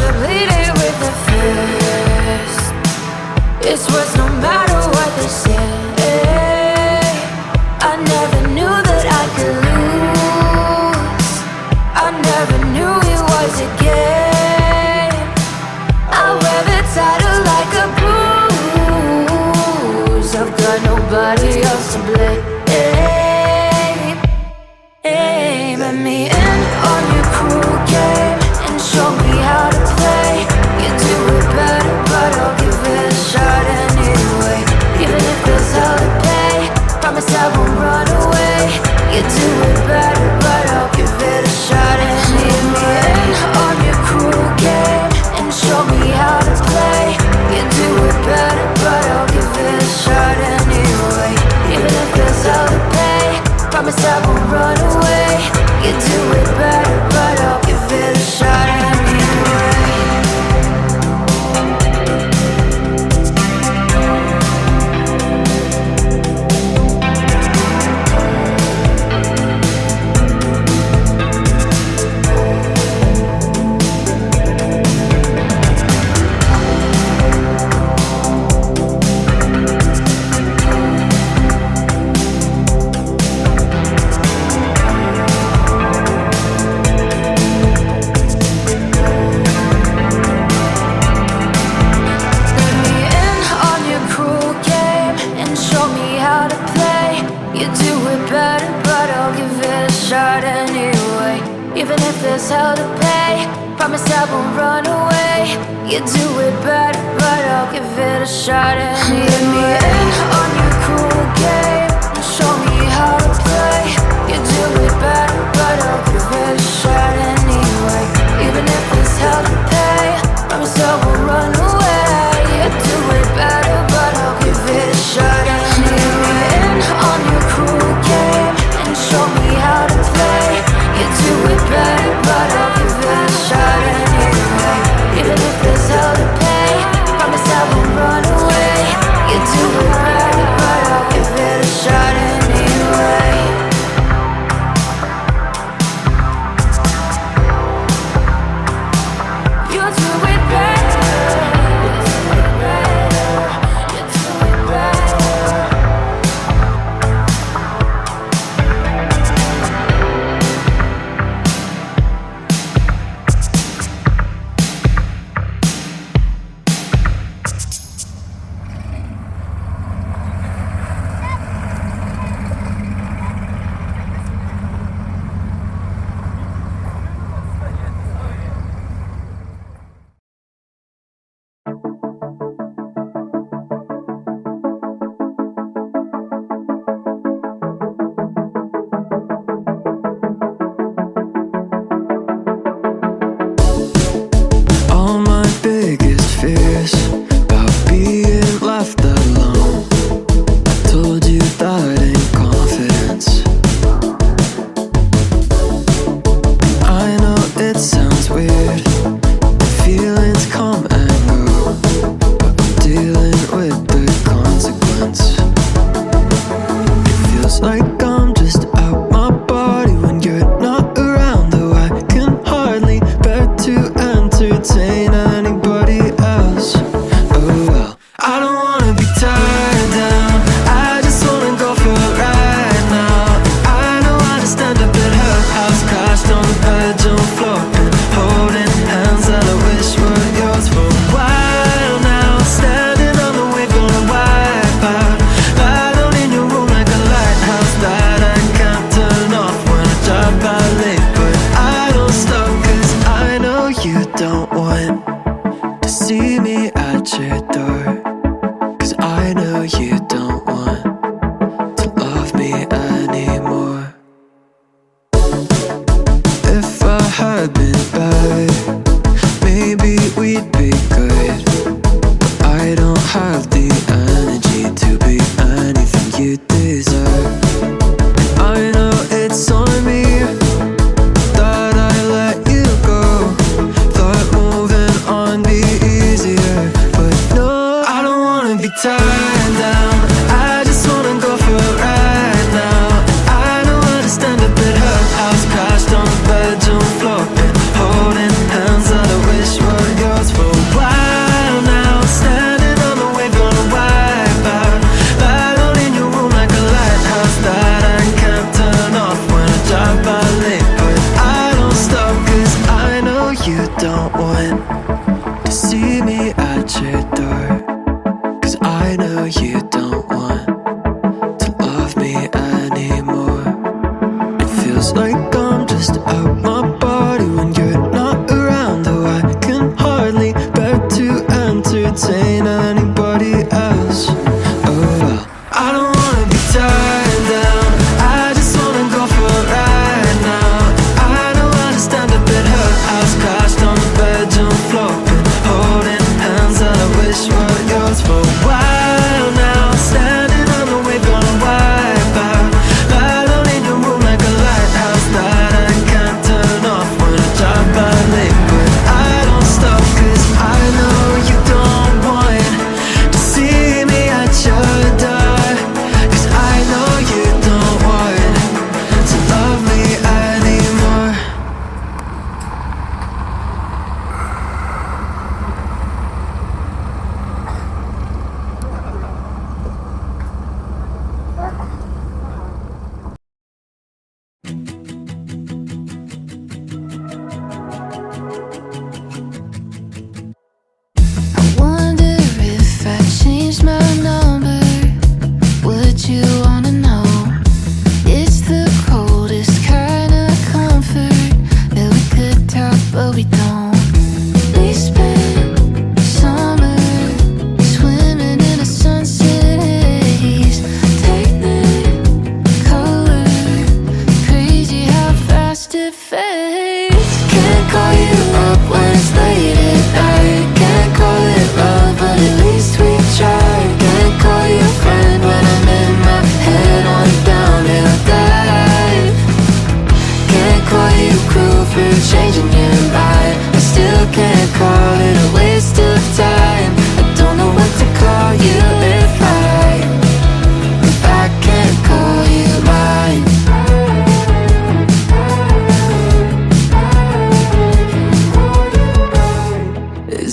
to bleed it with the fist. It's worse no matter what they say. I never knew that I could lose. I never knew it was a game. I wear the title like a bruise. I've got nobody else to blame. Let me in on your cruel game and show me how to play. You do it better, but I'll give it a shot anyway. Even if there's hell to pay, promise I won't run away. You do it better, but I'll give it a shot anyway. Let me in on your cruel game and show me how to play. You do it better, but I'll give it a shot anyway. Even if there's hell to pay, promise I won't run away. You do it better, but I'll give it a shot anyway. Even if there's hell to pay, promise I won't run away. You do it better, but I'll give it a shot anyway. Let me in on your cruel game and show me how to play. You do it better, but I'll give it a shot anyway. Even if there's hell to pay, promise I won't run away. You do it better, but I'll give it a shot anyway. Let me in on your cruel game and show me how to play. You do it better, but I'll give it a shot anyway. Even if there's hell to pay, promise I won't run away. You do it better, but I'll give it a shot anyway. You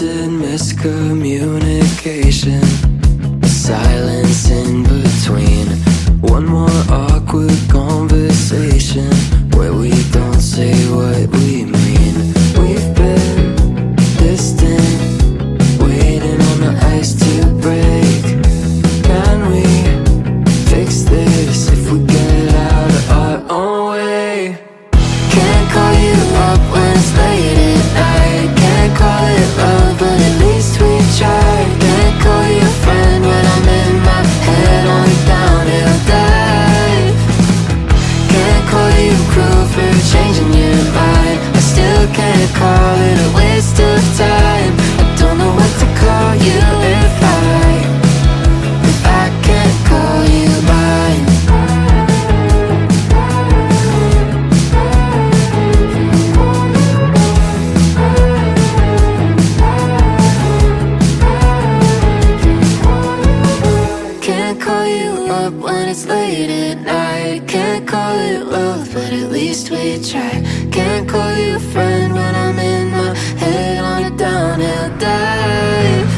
Is it miscommunication? Silence in between. One more awkward conversation where we don't say what we mean. We've been distant, waiting on the ice to break. Can we fix this if we get out of our own way? Can't call you up when it's late at night. Can't call it love, but at least we tried. Can't call you a friend when I'm in my head on a downhill dive. Can't call you cruel for changing your mind. I still can't call it a waste of time. I don't know what to call you if I can't call you mine. Can't call you up when it's late at night. Can't call it love, but at least we tried. Can't call you a friend when I'm in my head on a downhill dive.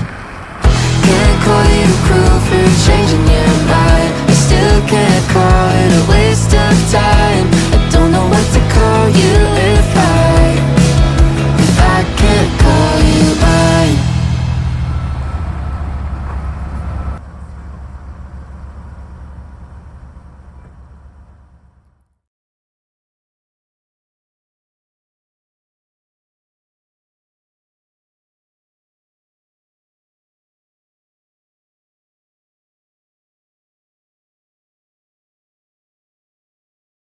Can't call you cruel for changing your mind. I still can't call it a waste of time.